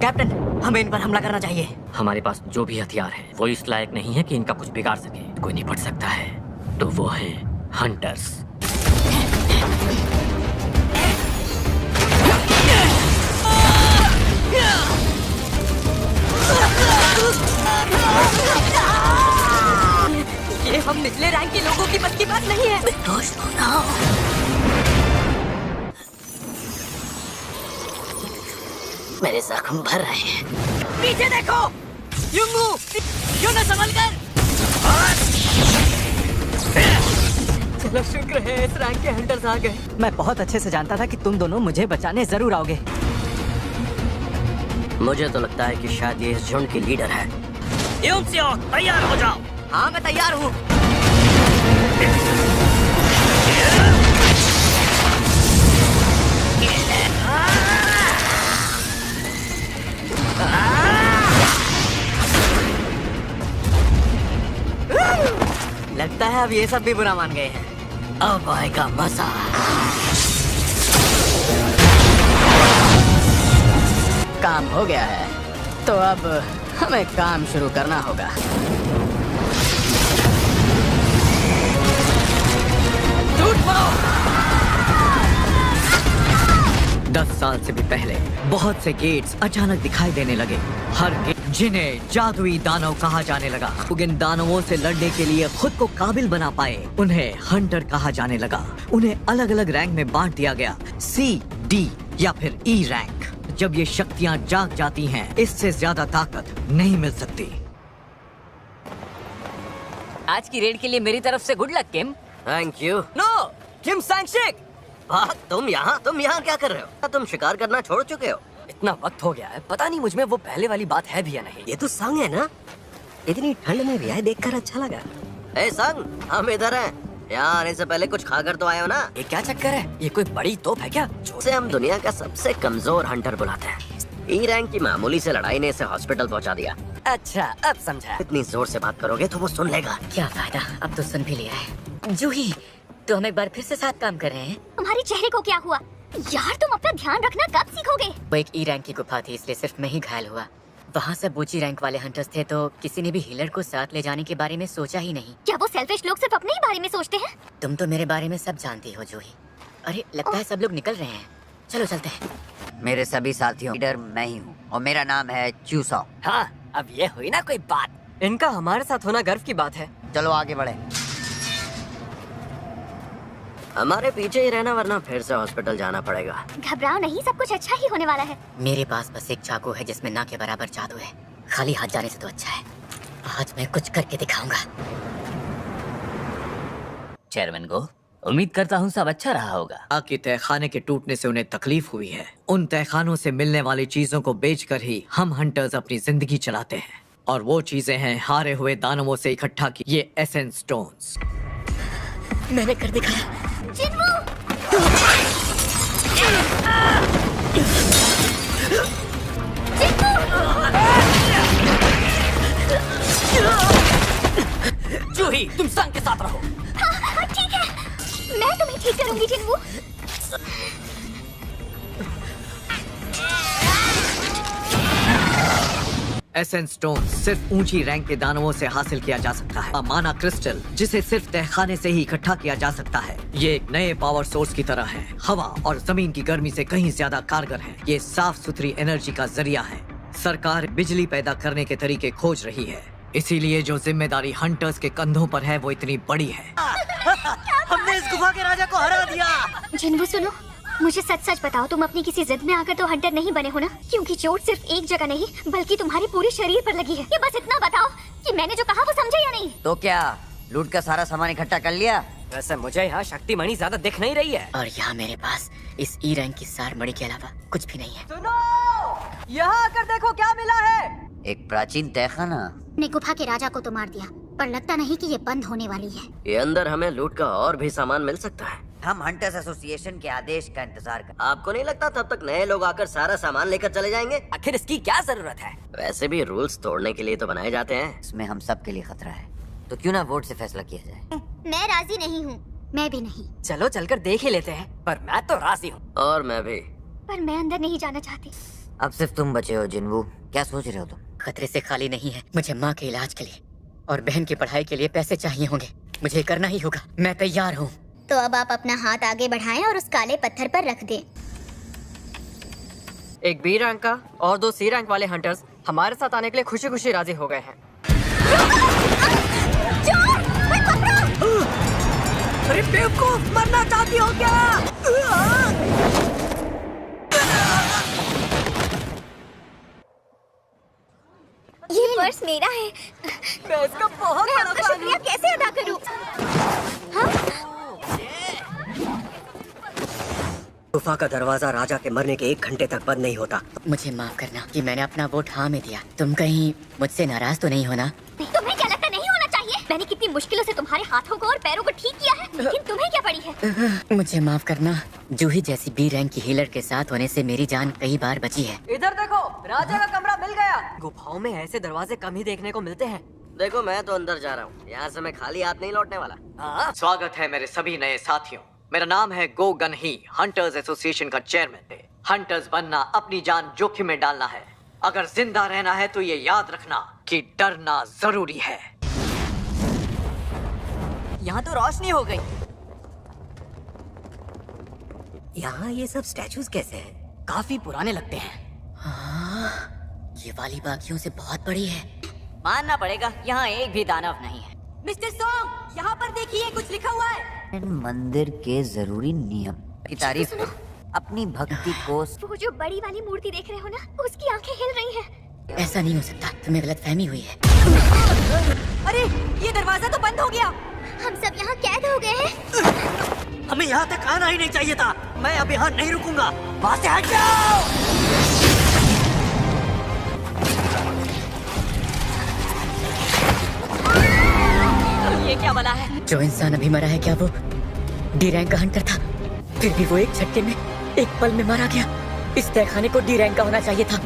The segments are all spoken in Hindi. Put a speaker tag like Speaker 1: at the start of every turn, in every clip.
Speaker 1: कैप्टन, हमें इन पर हमला करना चाहिए।
Speaker 2: हमारे पास जो भी हथियार है वो इस लायक नहीं है कि इनका कुछ बिगाड़ सके। कोई निपट सकता है तो वो है हंटर्स।
Speaker 1: ये हम निचले रैंक के लोगों की बस की बात नहीं है।
Speaker 3: बेहोश होना। मेरे जख्म भर रहे हैं।
Speaker 1: पीछे देखो, युंगू, योना संभल कर। चलो शुक्र है इस रैंक के हंटर्स आ गए। मैं बहुत अच्छे से जानता था कि तुम दोनों मुझे बचाने जरूर आओगे।
Speaker 3: मुझे तो लगता है कि शायद ये इस झुंड की लीडर है।
Speaker 2: यूनसियो, तैयार हो जाओ।
Speaker 1: हाँ मैं तैयार हूँ। लगता है अब ये सब भी बुरा मान गए हैं।
Speaker 3: अब आएगा मजा। काम हो गया है तो अब हमें काम शुरू करना होगा।
Speaker 2: 10 साल से भी पहले बहुत से गेट्स अचानक दिखाई देने लगे। हर गेट जिन्हें जादुई दानव कहा जाने लगा। इन दानवों से लड़ने के लिए खुद को काबिल बना पाए उन्हें हंटर कहा जाने लगा। उन्हें अलग अलग रैंक में बांट दिया गया, C, D या फिर E रैंक। जब ये शक्तियाँ जाग जाती हैं, इससे ज्यादा ताकत नहीं मिल सकती।
Speaker 1: आज की रेड के लिए मेरी तरफ से good luck Kim.
Speaker 3: Thank you.
Speaker 1: No, Kim Sangshik.
Speaker 3: तुम यहाँ क्या कर रहे हो? तुम शिकार करना छोड़ चुके हो।
Speaker 1: इतना वक्त हो गया है, पता नहीं मुझमें वो पहले वाली बात है भी या नहीं।
Speaker 3: ये तो संग है ना, इतनी ठंड में भी आए देखकर अच्छा लगा। ए संग, हम इधर हैं। यहाँ आने से पहले कुछ खाकर तो आए हो ना?
Speaker 1: ये क्या चक्कर है? ये कोई बड़ी तोप है क्या?
Speaker 3: जिसे हम दुनिया का सबसे कमजोर हंटर बुलाते हैं। E रैंक की मामूली से लड़ाई ने इसे हॉस्पिटल पहुँचा दिया।
Speaker 1: अच्छा, अब समझा।
Speaker 3: इतनी जोर से बात करोगे तो वो सुन लेगा।
Speaker 1: क्या फायदा, अब तो सुन भी लिया है। जूही, तो हम एक बार फिर से साथ काम कर रहे हैं।
Speaker 4: तुम्हारे चेहरे को क्या हुआ? यार तुम अपना ध्यान रखना कब सीखोगे?
Speaker 1: वो एक E रैंक की गुफा थी, इसलिए सिर्फ मैं ही घायल हुआ। वहाँ सब ऊंची रैंक वाले हंटर्स थे, तो किसी ने भी हीलर को साथ ले जाने के बारे में सोचा ही नहीं।
Speaker 4: क्या वो सेल्फिश लोग सिर्फ अपने ही बारे में सोचते हैं?
Speaker 1: तुम तो मेरे बारे में सब जानती हो जूही। अरे लगता है सब लोग निकल रहे हैं, चलो चलते हैं।
Speaker 5: मेरे सभी साथियों लीडर मैं ही हूँ और मेरा नाम है च्यूसॉ।
Speaker 1: हाँ, अब ये हुई ना कोई बात। इनका हमारे साथ होना गर्व की बात है।
Speaker 5: चलो आगे बढ़े।
Speaker 3: हमारे पीछे ही रहना, वरना फिर से हॉस्पिटल जाना पड़ेगा।
Speaker 4: घबराओ नहीं, सब कुछ अच्छा ही होने वाला है।
Speaker 1: मेरे पास बस एक चाकू है जिसमें ना के बराबर जादू है। खाली हाथ जाने से तो अच्छा है। आज मैं कुछ करके दिखाऊंगा।
Speaker 5: चेयरमैन को उम्मीद करता हूँ सब अच्छा रहा होगा।
Speaker 2: आखिर तहखाने के टूटने से उन्हें तकलीफ हुई है। उन तहखानों से मिलने वाली चीजों को बेचकर ही हम हंटर्स अपनी जिंदगी चलाते हैं, और वो चीजें हैं हारे हुए दानवों से इकट्ठा की ये एसेंस स्टोन्स।
Speaker 1: मैंने कर दिखाया। जूही, तुम संग के साथ रहो।
Speaker 4: हाँ, ठीक है, मैं तुम्हें ठीक करूंगी जिन्वू।
Speaker 2: एसेंस स्टोन सिर्फ ऊंची रैंक के दानवों से हासिल किया जा सकता है। माना क्रिस्टल, जिसे सिर्फ तहखाने से ही इकट्ठा किया जा सकता है। ये एक नए पावर सोर्स की तरह है, हवा और जमीन की गर्मी से कहीं ज्यादा कारगर है। ये साफ सुथरी एनर्जी का जरिया है। सरकार बिजली पैदा करने के तरीके खोज रही है, इसीलिए जो जिम्मेदारी हंटर्स के कंधों पर है वो इतनी बड़ी है।
Speaker 1: हमने इस गुफा के राजा को हरा दिया।
Speaker 4: जिन्वू सुनो, मुझे सच सच बताओ, तुम अपनी किसी जिद में आकर तो हंटर नहीं बने हो ना? क्योंकि चोट सिर्फ एक जगह नहीं बल्कि तुम्हारे पूरे शरीर पर लगी है। ये बस इतना बताओ कि मैंने जो कहा वो समझे या नहीं?
Speaker 5: तो क्या लूट का सारा सामान इकट्ठा कर लिया?
Speaker 1: वैसे मुझे यहाँ शक्ति मणि ज्यादा दिख नहीं रही है, और यहाँ मेरे पास इस E रैंक की सार मणि के अलावा कुछ भी नहीं है। सुनो, यहाँ आकर देखो क्या मिला है।
Speaker 5: एक प्राचीन तहखाना।
Speaker 4: ने गुफा के राजा को तो मार दिया, पर लगता नहीं कि ये बंद होने वाली है।
Speaker 3: ये अंदर हमें लूट का और भी सामान मिल सकता है।
Speaker 5: हम हंटर्स एसोसिएशन के आदेश का इंतजार कर।
Speaker 3: आपको नहीं लगता तब तक नए लोग आकर सारा सामान लेकर चले जाएंगे?
Speaker 1: आखिर इसकी क्या जरूरत है?
Speaker 3: वैसे भी रूल्स तोड़ने के लिए तो बनाए जाते हैं।
Speaker 5: इसमें हम सब के लिए खतरा है, तो क्यों ना वोट से फैसला किया जाए।
Speaker 4: मैं राजी नहीं हूँ। मैं भी नहीं।
Speaker 1: चलो चलकर देख ही लेते हैं, पर मैं तो राजी हूँ।
Speaker 3: और मैं भी।
Speaker 4: पर मैं अंदर नहीं जाना चाहती।
Speaker 5: अब सिर्फ तुम बचे हो जिन्वू। क्या सोच रहे हो तुम?
Speaker 1: खतरे से खाली नहीं है। मुझे माँ के इलाज के लिए और बहन की पढ़ाई के लिए पैसे चाहिए होंगे। मुझे करना ही होगा। मैं तैयार हूँ।
Speaker 4: तो अब आप अपना हाथ आगे बढ़ाएं और उस काले पत्थर पर रख दें।
Speaker 1: एक बी रैंक का और 2 सी रैंक वाले हंटर्स हमारे साथ आने के लिए खुशी खुशी राजी हो गए हैं।
Speaker 2: अरे बेवकूफ, मरना चाहती हो क्या?
Speaker 4: ये पर्स मेरा है।
Speaker 1: मैं इसका बहुत
Speaker 4: मैं आपका शुक्रिया कैसे अदा करूं?
Speaker 3: गुफा का दरवाजा राजा के मरने के 1 घंटे तक बंद नहीं होता।
Speaker 1: मुझे माफ करना कि मैंने अपना वोट हाँ में दिया। तुम कहीं मुझसे नाराज तो नहीं हो ना?
Speaker 4: तुम्हें क्या लगता नहीं होना चाहिए? मैंने कितनी मुश्किलों से तुम्हारे हाथों को और पैरों को ठीक किया है, लेकिन तुम्हें क्या पड़ी है?
Speaker 1: मुझे माफ करना। जूही जैसी बी रैंक की हीलर के साथ होने से मेरी जान कई बार बची है। इधर देखो, राजा का कमरा मिल गया। गुफाओं में ऐसे दरवाजे कम ही देखने को मिलते हैं।
Speaker 3: देखो मैं तो अंदर जा रहा हूँ। यहाँ से मैं खाली हाथ नहीं लौटने वाला।
Speaker 2: स्वागत है मेरे सभी नए साथियों। मेरा नाम है गो गन ही, हंटर्स एसोसिएशन का चेयरमैन है। हंटर्स बनना अपनी जान जोखिम में डालना है। अगर जिंदा रहना है तो ये याद रखना कि डरना जरूरी है।
Speaker 1: यहाँ तो रोशनी हो गई।
Speaker 3: यहाँ ये सब स्टैचूज कैसे हैं?
Speaker 1: काफी पुराने लगते हैं। हाँ, ये वाली बाकियों से बहुत बड़ी है। मानना पड़ेगा, यहाँ एक भी दानव नहीं है। मिस्टर सोंग, यहाँ पर देखिए, कुछ लिखा हुआ है।
Speaker 5: मंदिर के जरूरी नियम की तारीफ अपनी भक्ति को।
Speaker 4: वो जो बड़ी वाली मूर्ति देख रहे हो ना, उसकी आंखें हिल रही हैं।
Speaker 1: ऐसा नहीं हो सकता, तुम्हें गलतफहमी हुई है। अरे, ये दरवाजा तो बंद हो गया।
Speaker 4: हम सब यहाँ कैद हो गए हैं।
Speaker 2: हमें यहाँ तक आना ही नहीं चाहिए था। मैं अब यहाँ नहीं रुकूंगा। वहाँ से हट जाओ।
Speaker 1: ये क्या बला है? जो इंसान अभी मरा है, क्या वो डी रैंक का हंटर था? फिर भी वो एक झटके में, एक पल में मारा गया। इस तहखाने को डी रैंक का होना चाहिए था।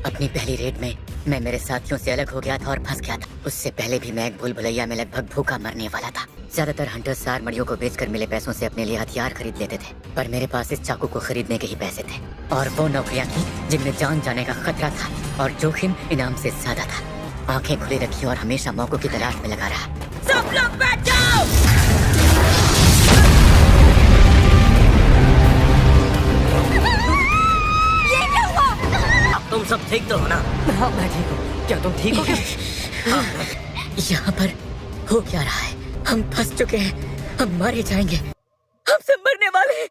Speaker 1: अपनी पहली रेड में मैं मेरे साथियों से अलग हो गया था और फंस गया था। उससे पहले भी मैं एक भूल भुलैया में लगभग भूखा मरने वाला था। ज्यादातर हंटर्स सार मड़ियों को बेचकर मिले पैसों से अपने लिए हथियार खरीद लेते थे, पर मेरे पास इस चाकू को खरीदने के ही पैसे थे। और वो नौकरियां थी जिनमें जान जाने का खतरा था और जोखिम इनाम से ज्यादा था। आंखें खुली रखी और हमेशा मौकों की तलाश में लगा रहा। सब लोग बैठ जाओ।
Speaker 4: ये क्या हुआ?
Speaker 3: अब तुम सब ठीक तो हो ना?
Speaker 1: हाँ, मैं ठीक हूँ। क्या तुम ठीक हो क्या? यहाँ पर हो क्या रहा है? हम फंस चुके हैं। हम मारे जाएंगे। हम सब मरने वाले हैं।